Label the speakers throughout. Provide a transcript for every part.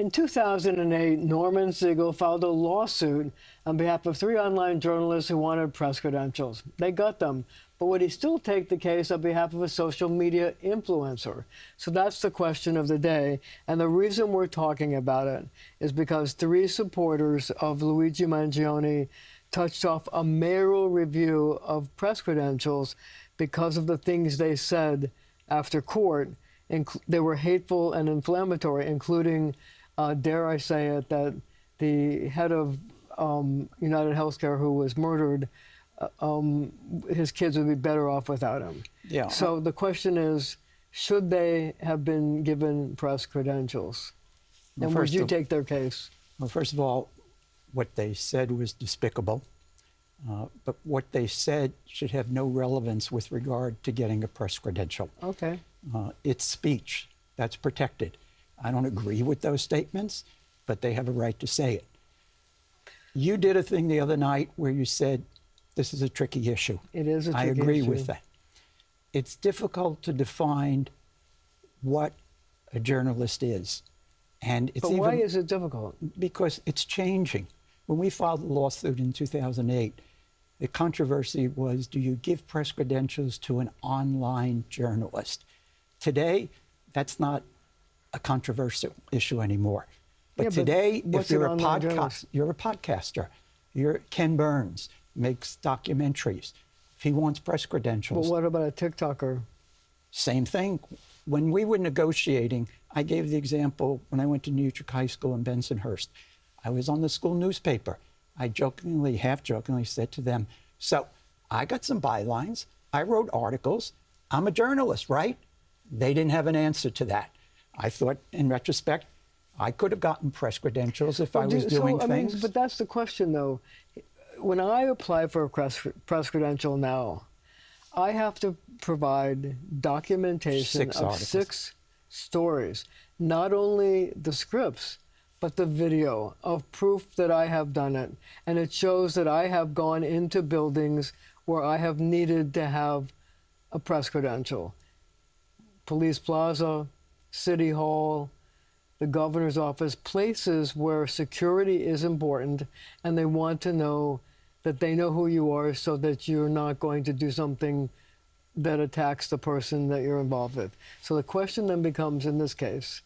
Speaker 1: In 2008, Norman Siegel filed a lawsuit on behalf of 3 online journalists who wanted press credentials. They got them, but would he still take the case on behalf of a social media influencer? So that's the question of the day, and the reason we're talking about it is because 3 supporters of Luigi Mangione touched off a mayoral review of press credentials because of the things they said after court. They were hateful and inflammatory, including dare I say it, that the head of United Healthcare who was murdered, his kids would be better off without him.
Speaker 2: Yeah.
Speaker 1: So the question is, should they have been given press credentials?
Speaker 2: Well,
Speaker 1: and would you take their case?
Speaker 2: Well, first of all, what they said was despicable. But what they said should have no relevance with regard to getting a press credential.
Speaker 1: Okay.
Speaker 2: It's speech. That's protected. I don't agree with those statements, but they have a right to say it. You did a thing the other night where you said, this is a tricky issue.
Speaker 1: It is a tricky issue.
Speaker 2: I agree with that. It's difficult to define what a journalist is. And it's
Speaker 1: but why is it difficult?
Speaker 2: Because it's changing. When we filed the lawsuit in 2008, the controversy was, do you give press credentials to an online journalist? Today, that's not a controversial issue anymore. But today, if you're a podcaster, you're Ken Burns, makes documentaries. If he wants press credentials.
Speaker 1: But what about a TikToker?
Speaker 2: Same thing. When we were negotiating, I gave the example when I went to New York High School in Bensonhurst. I was on the school newspaper. I jokingly, half-jokingly said to them, so I got some bylines. I wrote articles. I'm a journalist, right? They didn't have an answer to that. I thought, in retrospect, I could have gotten press credentials if I was doing things.
Speaker 1: But that's the question, though. When I apply for a press credential now, I have to provide documentation of 6 stories, not only the scripts, but the video of proof that I have done it. And it shows that I have gone into buildings where I have needed to have a press credential. Police Plaza, City Hall, the governor's office, places where security is important, and they want to know that they know who you are so that you're not going to do something that attacks the person that you're involved with. So the question then becomes, in this case,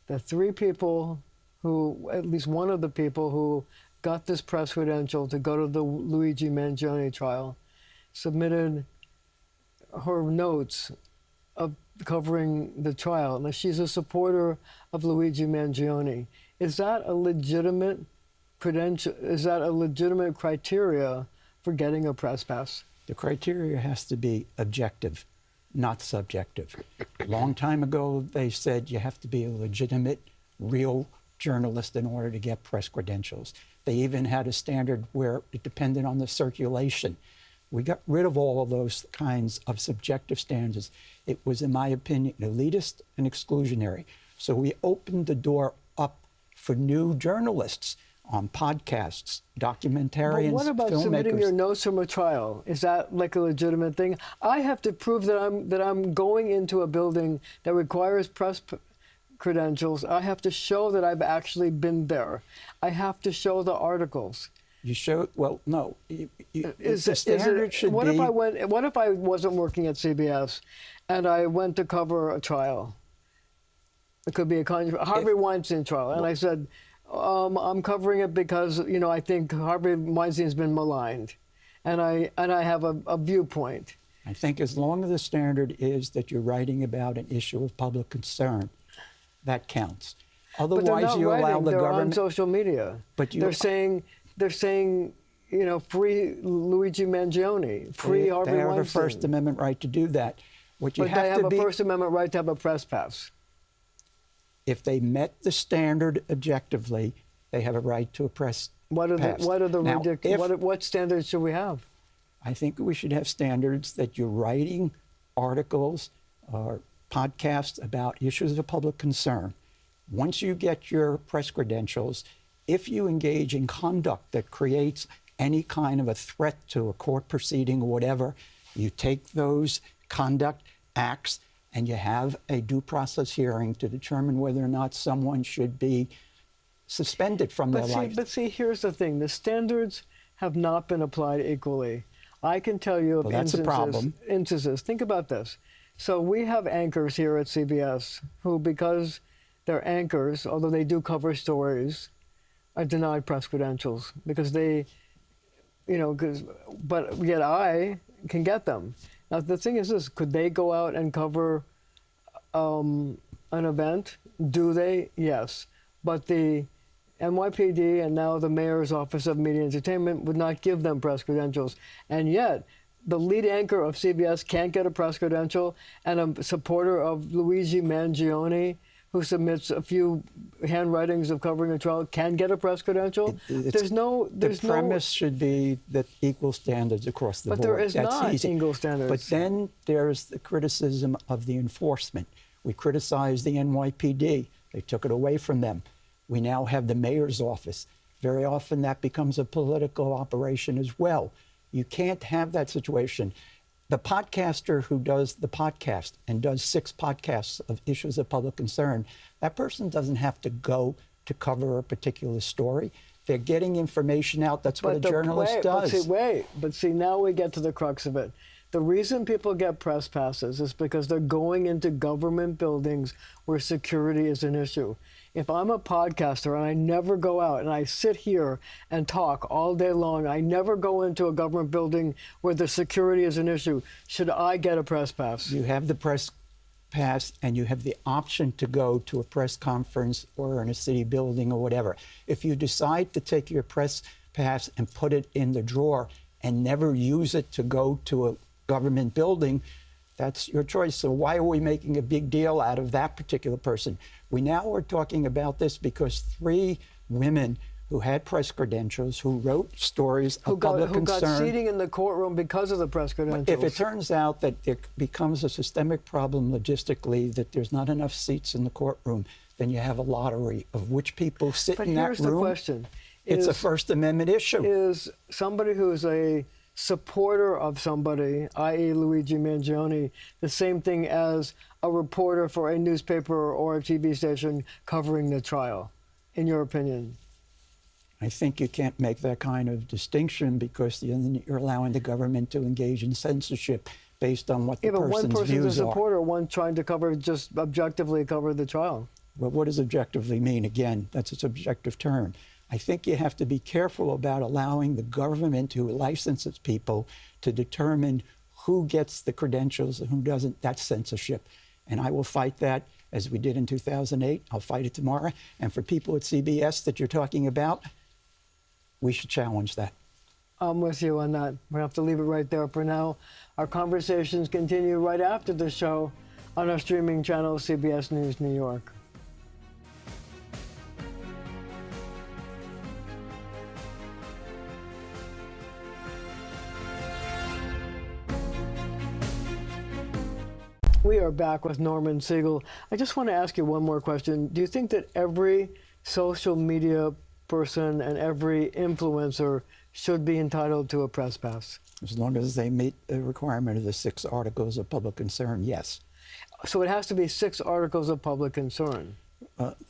Speaker 1: the 3 people who, at least one of the people who got this press credential to go to the Luigi Mangione trial, submitted her notes of covering the trial. Now, she's a supporter of Luigi Mangione. Is that a legitimate credential? Is that a legitimate criteria for getting a press pass?
Speaker 2: The criteria has to be objective, not subjective. A long time ago, they said you have to be a legitimate, real journalist in order to get press credentials. They even had a standard where it depended on the circulation. We got rid of all of those kinds of subjective standards. It was, in my opinion, elitist and exclusionary. So we opened the door up for new journalists on podcasts, documentarians,
Speaker 1: but what about
Speaker 2: filmmakers.
Speaker 1: Submitting your notes from a trial? Is that like a legitimate thing? I have to prove that I'm going into a building that requires press credentials. I have to show that I've actually been there. I have to show the articles.
Speaker 2: You show, well, no. What
Speaker 1: if I wasn't working at CBS and I went to cover a trial? It could be a Harvey Weinstein trial, and I said, I'm covering it because, you know, I think Harvey Weinstein's been maligned, and I have a viewpoint.
Speaker 2: I think as long as the standard is that you're writing about an issue of public concern, that counts. Otherwise, you allow the government.
Speaker 1: They're on social media.
Speaker 2: But
Speaker 1: they're saying, you know, free Luigi Mangione, free Harvey Weinstein.
Speaker 2: They have a First Amendment right to do that.
Speaker 1: But they have a First Amendment right to have a press pass.
Speaker 2: If they met the standard objectively, they have a right to a press pass.
Speaker 1: What standards should we have?
Speaker 2: I think we should have standards that you're writing articles or podcasts about issues of public concern. Once you get your press credentials, if you engage in conduct that creates any kind of a threat to a court proceeding or whatever, you take those conduct acts and you have a due process hearing to determine whether or not someone should be suspended from their lives.
Speaker 1: But see, here's the thing. The standards have not been applied equally. I can tell you of
Speaker 2: that's a problem.
Speaker 1: instances. Think about this. So we have anchors here at CBS who, because they're anchors, although they do cover stories, are denied press credentials because they, but yet I can get them. Now, the thing is this, could they go out and cover an event? Do they? Yes. But the NYPD and now the Mayor's Office of Media Entertainment would not give them press credentials. And yet, the lead anchor of CBS can't get a press credential, and a supporter of Luigi Mangione, who submits a few handwritings of covering a trial, can get a press credential.
Speaker 2: The premise should be that equal standards across the board.
Speaker 1: But there is not equal standards.
Speaker 2: But then there's the criticism of the enforcement. We criticize the NYPD. They took it away from them. We now have the mayor's office. Very often that becomes a political operation as well. You can't have that situation. The podcaster who does the podcast and does 6 podcasts of issues of public concern, that person doesn't have to go to cover a particular story. They're getting information out. That's what a journalist does.
Speaker 1: But see, now we get to the crux of it. The reason people get press passes is because they're going into government buildings where security is an issue. If I'm a podcaster and I never go out and I sit here and talk all day long, I never go into a government building where the security is an issue, should I get a press pass?
Speaker 2: You have the press pass and you have the option to go to a press conference or in a city building or whatever. If you decide to take your press pass and put it in the drawer and never use it to go to a government building, that's your choice. So why are we making a big deal out of that particular person? We now are talking about this because 3 women who had press credentials, who wrote stories of public concern.
Speaker 1: Who got seating in the courtroom because of the press credentials.
Speaker 2: If it turns out that it becomes a systemic problem logistically, that there's not enough seats in the courtroom, then you have a lottery of which people sit in that room.
Speaker 1: But here's the question.
Speaker 2: It's a First Amendment issue.
Speaker 1: Is somebody who's a supporter of somebody, i.e. Luigi Mangione, the same thing as a reporter for a newspaper or a TV station covering the trial, in your opinion?
Speaker 2: I think you can't make that kind of distinction because you're allowing the government to engage in censorship based on what the person's views are.
Speaker 1: One person's a supporter, one trying to just objectively cover the trial.
Speaker 2: Well, what does objectively mean? Again, that's a subjective term. I think you have to be careful about allowing the government who licenses people to determine who gets the credentials and who doesn't. That's censorship. And I will fight that as we did in 2008. I'll fight it tomorrow. And for people at CBS that you're talking about, we should challenge that.
Speaker 1: I'm with you on that. We're going to have to leave it right there for now. Our conversations continue right after the show on our streaming channel, CBS News New York. We are back with Norman Siegel. I just want to ask you one more question. Do you think that every social media person and every influencer should be entitled to a press pass?
Speaker 2: As long as they meet the requirement of the 6 articles of public concern, yes.
Speaker 1: So it has to be 6 articles of public concern?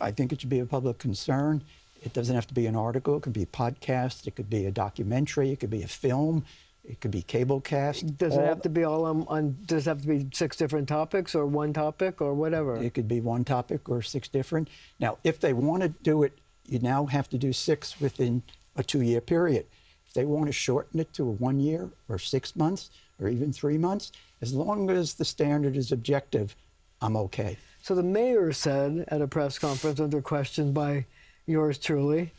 Speaker 2: I think it should be a public concern. It doesn't have to be an article. It could be a podcast. It could be a documentary. It could be a film. It could be cable cast.
Speaker 1: Does it have to be all on, does it have to be 6 different topics or one topic or whatever?
Speaker 2: It could be one topic or 6 different. Now, if they want to do it, you now have to do 6 within a 2-year period. If they want to shorten it to 1 year or 6 months or even 3 months, as long as the standard is objective, I'm okay.
Speaker 1: So the mayor said at a press conference under question by yours truly,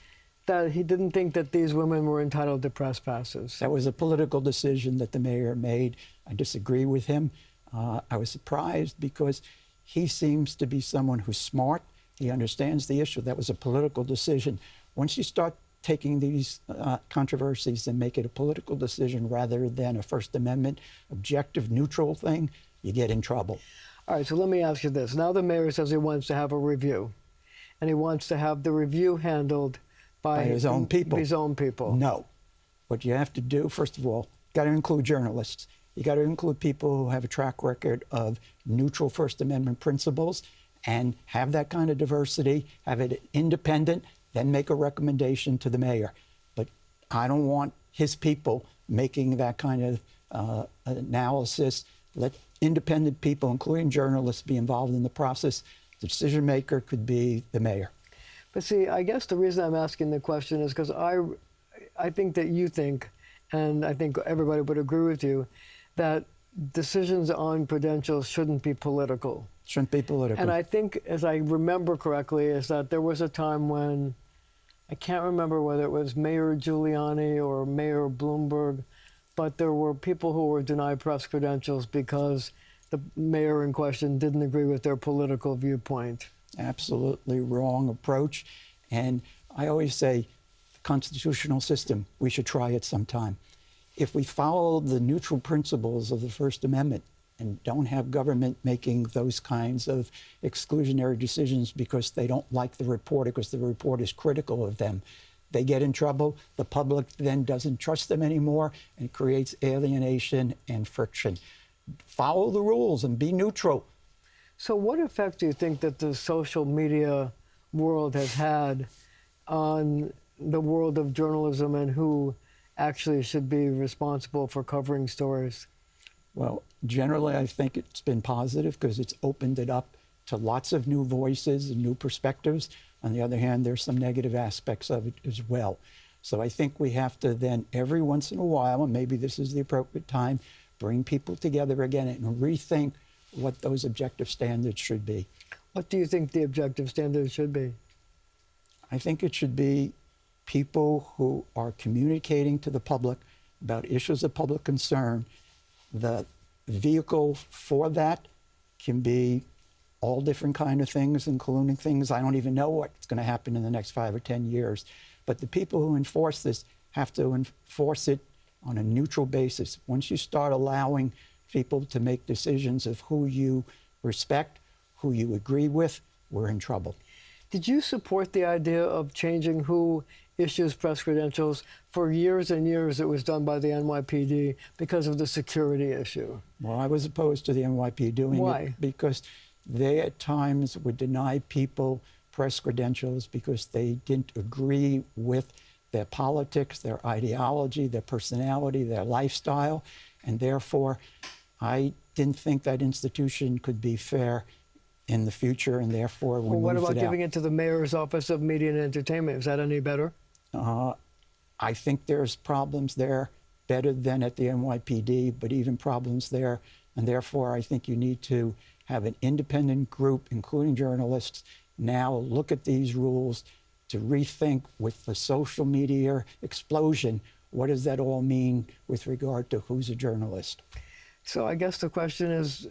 Speaker 1: that he didn't think that these women were entitled to press passes.
Speaker 2: That was a political decision that the mayor made. I disagree with him. I was surprised because he seems to be someone who's smart. He understands the issue. That was a political decision. Once you start taking these controversies and make it a political decision rather than a First Amendment objective, neutral thing, you get in trouble.
Speaker 1: All right, so let me ask you this. Now the mayor says he wants to have a review, and he wants to have the review handled by
Speaker 2: his own people.
Speaker 1: His own people.
Speaker 2: No. What you have to do, first of all, got to include journalists. You got to include people who have a track record of neutral First Amendment principles and have that kind of diversity, have it independent. then make a recommendation to the mayor. But I don't want his people making that kind of analysis. Let independent people, including journalists, be involved in the process. The decision maker could be the mayor.
Speaker 1: But see, I guess the reason I'm asking the question is because I think that you think, and I think everybody would agree with you, that decisions on credentials shouldn't be political.
Speaker 2: Shouldn't be political.
Speaker 1: And I think, as I remember correctly, is that there was a time when, I can't remember whether it was Mayor Giuliani or Mayor Bloomberg, but there were people who were denied press credentials because the mayor in question didn't agree with their political viewpoint.
Speaker 2: Absolutely wrong approach. And I always say, the constitutional system, we should try it sometime. If we follow the neutral principles of the First Amendment and don't have government making those kinds of exclusionary decisions because they don't like the reporter, because the report is critical of them, they get in trouble. The public then doesn't trust them anymore and creates alienation and friction. Follow the rules and be neutral.
Speaker 1: So what effect do you think that the social media world has had on the world of journalism and who actually should be responsible for covering stories?
Speaker 2: Well, generally, I think it's been positive because it's opened it up to lots of new voices and new perspectives. On the other hand, there's some negative aspects of it as well. So I think we have to then, every once in a while, and maybe this is the appropriate time, bring people together again and rethink what those objective standards should be.
Speaker 1: What do you think the objective standards should be?
Speaker 2: I think it should be people who are communicating to the public about issues of public concern. The vehicle for that can be all different kind of things, including things I don't even know what's going to happen in the next 5 or 10 years. But the people who enforce this have to enforce it on a neutral basis. Once you start allowing people to make decisions of who you respect, who you agree with, we're in trouble.
Speaker 1: Did you support the idea of changing who issues press credentials? For years and years, it was done by the NYPD because of the security issue.
Speaker 2: Well, I was opposed to the NYPD doing it because they at times would deny people press credentials because they didn't agree with their politics, their ideology, their personality, their lifestyle, and therefore I didn't think that institution could be fair in the future, and therefore we moved it out.
Speaker 1: Well, what about giving it to the Mayor's Office of Media and Entertainment? Is that any better?
Speaker 2: I think there's problems there better than at the NYPD, but even problems there, and therefore I think you need to have an independent group, including journalists, now look at these rules to rethink with the social media explosion, what does that all mean with regard to who's a journalist?
Speaker 1: So I guess the question is,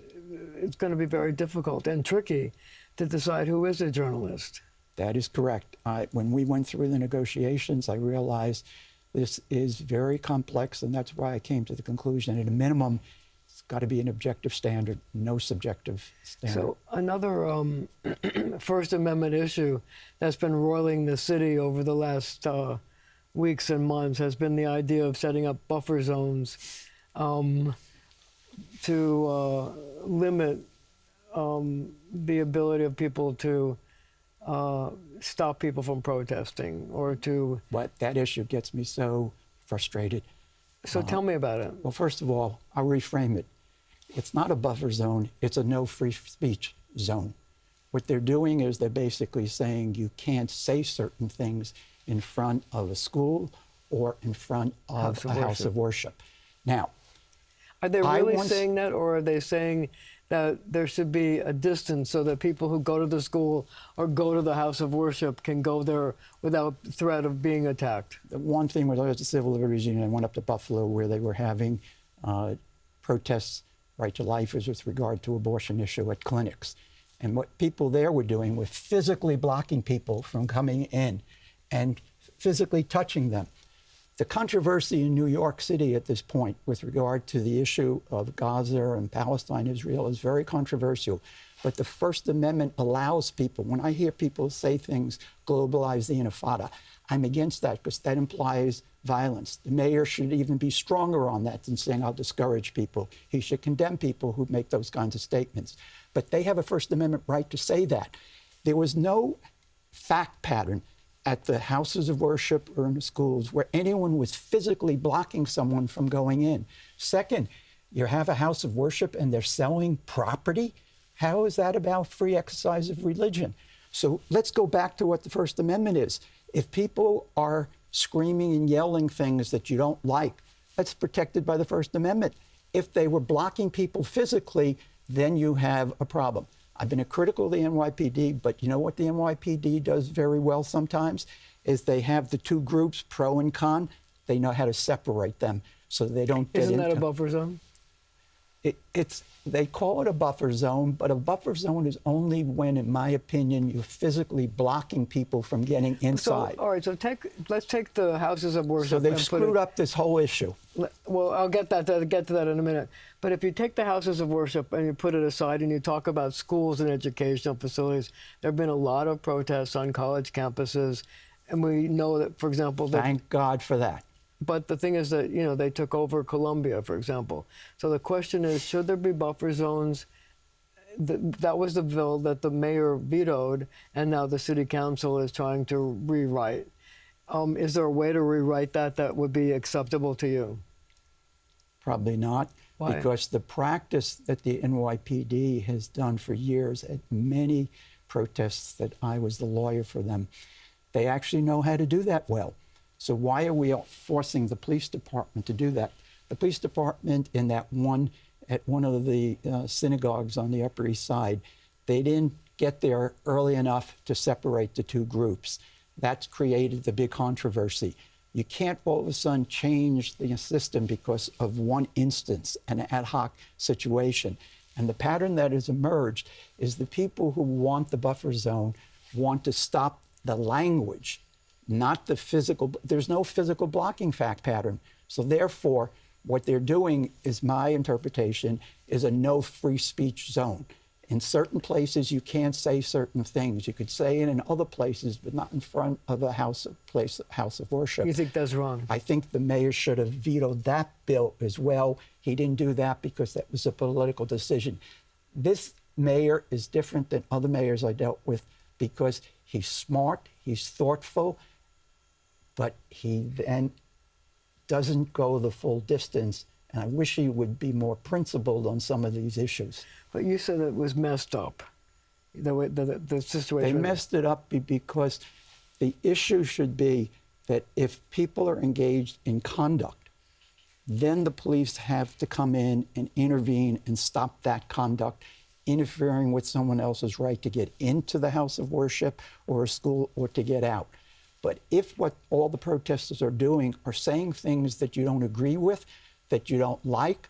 Speaker 1: it's going to be very difficult and tricky to decide who is a journalist.
Speaker 2: That is correct. When we went through the negotiations, I realized this is very complex, and that's why I came to the conclusion, at a minimum, it's got to be an objective standard, no subjective standard.
Speaker 1: So another First Amendment issue that's been roiling the city over the last weeks and months has been the idea of setting up buffer zones to limit the ability of people to stop people from protesting or to...
Speaker 2: But that issue gets me so frustrated.
Speaker 1: So tell me about it.
Speaker 2: Well, first of all, I'll reframe it. It's not a buffer zone, it's a no free speech zone. What they're doing is they're basically saying you can't say certain things in front of a school or in front of a house of worship. Now,
Speaker 1: are they really saying that, or are they saying that there should be a distance so that people who go to the school or go to the house of worship can go there without threat of being attacked?
Speaker 2: The one thing was I was at the Civil Liberties Union. I went up to Buffalo where they were having protests, right to life, is with regard to abortion issue at clinics. And what people there were doing was physically blocking people from coming in and physically touching them. The controversy in New York City at this point with regard to the issue of Gaza and Palestine, Israel, is very controversial. But the First Amendment allows people, when I hear people say things, globalize the intifada, I'm against that because that implies violence. The mayor should even be stronger on that than saying, I'll discourage people. He should condemn people who make those kinds of statements. But they have a First Amendment right to say that. There was no fact pattern at the houses of worship or in the schools where anyone was physically blocking someone from going in. Second, you have a house of worship and they're selling property. How is that about free exercise of religion? So let's go back to what the First Amendment is. If people are screaming and yelling things that you don't like, that's protected by the First Amendment. If they were blocking people physically, then you have a problem. I've been critical of the NYPD, but you know what the NYPD does very well sometimes is they have the two groups, pro and con. They know how to separate them so they don't get
Speaker 1: Isn't that a buffer zone?
Speaker 2: They call it a buffer zone, but a buffer zone is only when, in my opinion, you're physically blocking people from getting inside.
Speaker 1: So, all right, so let's take the houses of worship.
Speaker 2: So they've screwed up this whole issue.
Speaker 1: Well, I'll get to that in a minute. But if you take the houses of worship and you put it aside and you talk about schools and educational facilities, there have been a lot of protests on college campuses, and we know that, for example,
Speaker 2: thank God for that.
Speaker 1: But the thing is that, you know, they took over Columbia, for example. So the question is, should there be buffer zones? That was the bill that the mayor vetoed, and now the city council is trying to rewrite. Is there a way to rewrite that would be acceptable to you?
Speaker 2: Probably not.
Speaker 1: Why?
Speaker 2: Because the practice that the NYPD has done for years at many protests that I was the lawyer for them, they actually know how to do that well. So why are we forcing the police department to do that? The police department at one of the synagogues on the Upper East Side, they didn't get there early enough to separate the two groups. That's created the big controversy. You can't all of a sudden change the system because of one instance, an ad hoc situation. And the pattern that has emerged is the people who want the buffer zone want to stop the language, not the physical. There's no physical blocking fact pattern. So therefore, what they're doing is, my interpretation, is a no free speech zone. In certain places, you can't say certain things. You could say it in other places, but not in front of a house of worship.
Speaker 1: You think that's wrong?
Speaker 2: I think the mayor should have vetoed that bill as well. He didn't do that because that was a political decision. This mayor is different than other mayors I dealt with because he's smart, he's thoughtful, but he then doesn't go the full distance. And I wish he would be more principled on some of these issues.
Speaker 1: But you said it was messed up, the situation.
Speaker 2: They messed it up because the issue should be that if people are engaged in conduct, then the police have to come in and intervene and stop that conduct, interfering with someone else's right to get into the house of worship or a school or to get out. But if what all the protesters are doing are saying things that you don't agree with, that you don't like,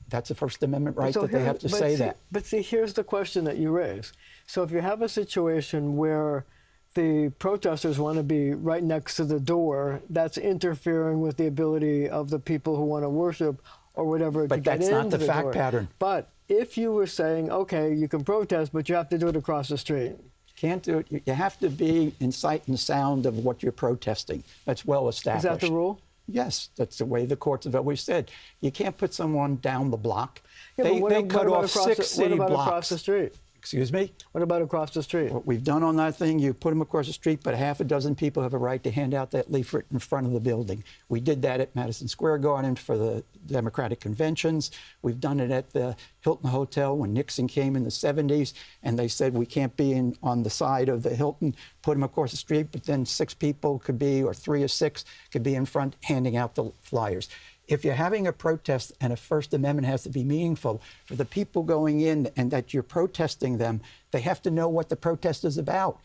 Speaker 2: that's a First Amendment right that they have to say that.
Speaker 1: But see, here's the question that you raise. So if you have a situation where the protesters want to be right next to the door, that's interfering with the ability of the people who want to worship or whatever to get into the door. But that's not the fact pattern. But if you were saying, okay, you can protest, but you have to do it across the street.
Speaker 2: Can't do it. You have to be in sight and sound of what you're protesting. That's well established.
Speaker 1: Is that the rule?
Speaker 2: Yes, that's the way the courts have always said. You can't put someone down the block.
Speaker 1: Yeah,
Speaker 2: they cut off 6 city blocks.
Speaker 1: What about across the street?
Speaker 2: Excuse me?
Speaker 1: What about across the street?
Speaker 2: What we've done on that thing, you put them across the street, but half a dozen people have a right to hand out that leaflet in front of the building. We did that at Madison Square Garden for the Democratic conventions. We've done it at the Hilton Hotel when Nixon came in the 70s, and they said we can't be on the side of the Hilton, put them across the street, but then 6 people could be, or 3 or 6 could be in front handing out the flyers. If you're having a protest and a First Amendment has to be meaningful, for the people going in and that you're protesting them, they have to know what the protest is about.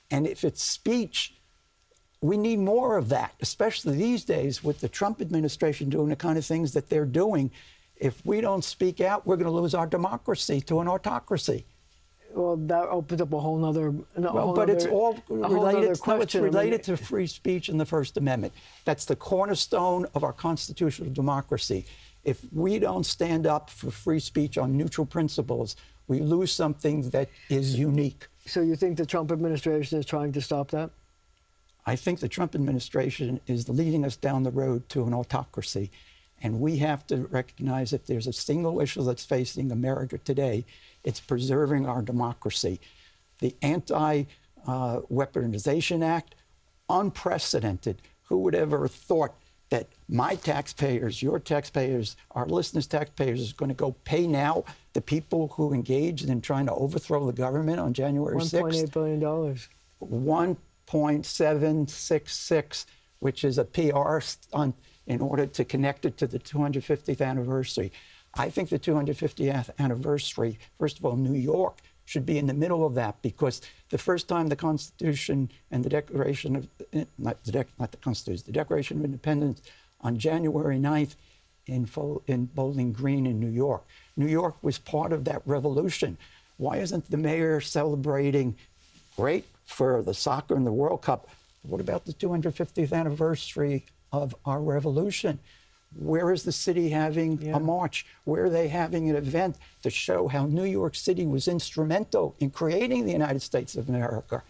Speaker 2: And if it's speech, we need more of that, especially these days with the Trump administration doing the kind of things that they're doing. If we don't speak out, we're going to lose our democracy to an autocracy.
Speaker 1: Well, that opens up a whole nother.
Speaker 2: It's all related. It's related to free speech and the First Amendment. That's the cornerstone of our constitutional democracy. If we don't stand up for free speech on neutral principles, we lose something that is unique.
Speaker 1: So you think the Trump administration is trying to stop that?
Speaker 2: I think the Trump administration is leading us down the road to an autocracy. And we have to recognize if there's a single issue that's facing America today, it's preserving our democracy. The Anti-Weaponization Act unprecedented. Who would ever have thought that my taxpayers, your taxpayers, our listeners' taxpayers is going to go pay now the people who engaged in trying to overthrow the government on January 6th?
Speaker 1: $1.8 billion.
Speaker 2: 1.766, which is a PR stunt in order to connect it to the 250th anniversary. I think the 250th anniversary, first of all, New York should be in the middle of that, because the first time the Constitution and the Declaration of, not the Constitution, the Declaration of Independence on January 9th in Bowling Green in New York. New York was part of that revolution. Why isn't the mayor celebrating? Great for the soccer and the World Cup. What about the 250th anniversary of our revolution? Where is the city having a march? Where are they having an event to show how New York City was instrumental in creating the United States of America?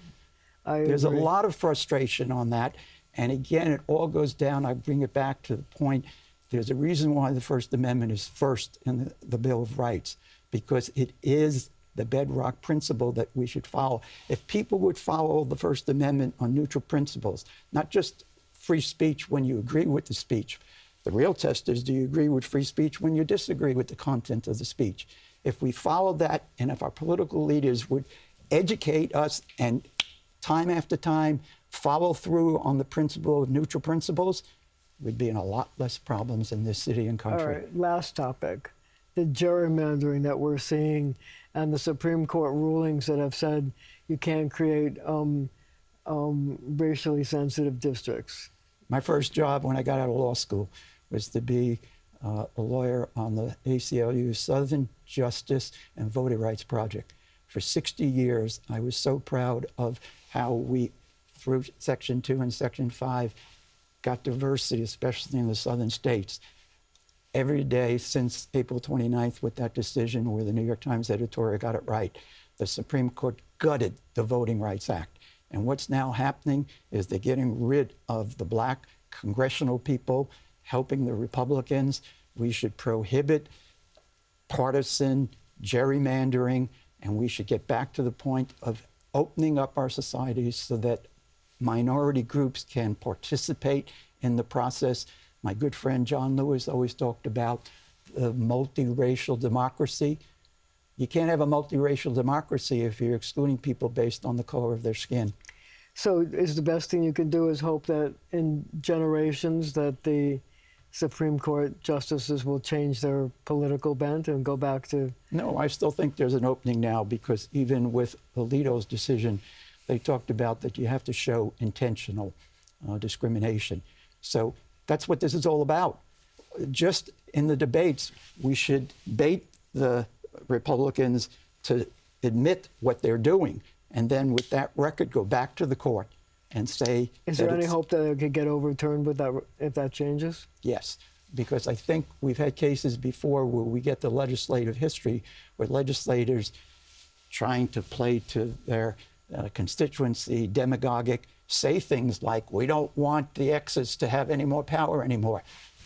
Speaker 2: There's a lot of frustration on that. And again, it all goes down, I bring it back to the point, there's a reason why the First Amendment is first in the Bill of Rights, because it is the bedrock principle that we should follow. If people would follow the First Amendment on neutral principles, not just free speech when you agree with the speech, the real test is, do you agree with free speech when you disagree with the content of the speech? If we follow that, and if our political leaders would educate us and time after time follow through on the principle of neutral principles, we'd be in a lot less problems in this city and country.
Speaker 1: All right, last topic. The gerrymandering that we're seeing and the Supreme Court rulings that have said you can't create racially sensitive districts.
Speaker 2: My first job when I got out of law school was to be a lawyer on the ACLU's Southern Justice and Voting Rights Project. For 60 years, I was so proud of how we, through Section 2 and Section 5, got diversity, especially in the southern states. Every day since April 29th with that decision where the New York Times editorial got it right, the Supreme Court gutted the Voting Rights Act. And what's now happening is they're getting rid of the black congressional people, helping the Republicans. We should prohibit partisan gerrymandering, and we should get back to the point of opening up our societies so that minority groups can participate in the process. My good friend John Lewis always talked about the multiracial democracy. You can't have a multiracial democracy if you're excluding people based on the color of their skin.
Speaker 1: So is the best thing you can do is hope that in generations that the Supreme Court justices will change their political bent and go back to...
Speaker 2: No, I still think there's an opening now, because even with Alito's decision, they talked about that you have to show intentional discrimination. So that's what this is all about. Just in the debates, we should bait the Republicans to admit what they're doing, and then with that record go back to the court and say...
Speaker 1: Is there any hope that it could get overturned with that, if that changes?
Speaker 2: Yes, because I think we've had cases before where we get the legislative history where legislators trying to play to their constituency, demagogic, say things like, we don't want the X's to have any more power anymore.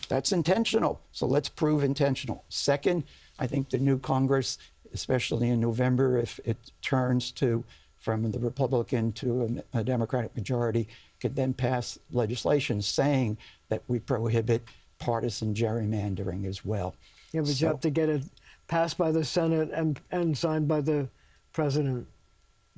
Speaker 2: That's intentional, so let's prove intentional. Second, I think the new Congress, especially in November, if it turns to from the Republican to a Democratic majority, could then pass legislation saying that we prohibit partisan gerrymandering as well.
Speaker 1: Yeah, but you have to get it passed by the Senate and signed by the President.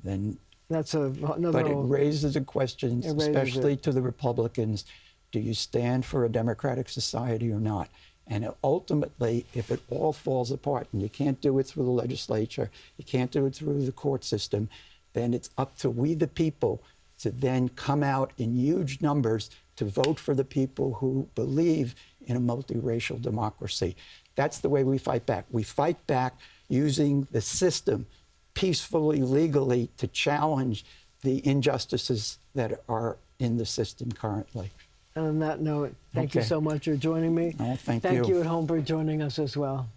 Speaker 2: Then
Speaker 1: that's another...
Speaker 2: But it raises a question, especially to the Republicans, do you stand for a democratic society or not? And ultimately, if it all falls apart and you can't do it through the legislature, you can't do it through the court system, then it's up to we the people to then come out in huge numbers to vote for the people who believe in a multiracial democracy. That's the way we fight back. We fight back using the system peacefully, legally, to challenge the injustices that are in the system currently.
Speaker 1: And on that note, thank you so much for joining me.
Speaker 2: Oh, thank you.
Speaker 1: Thank you at home for joining us as well.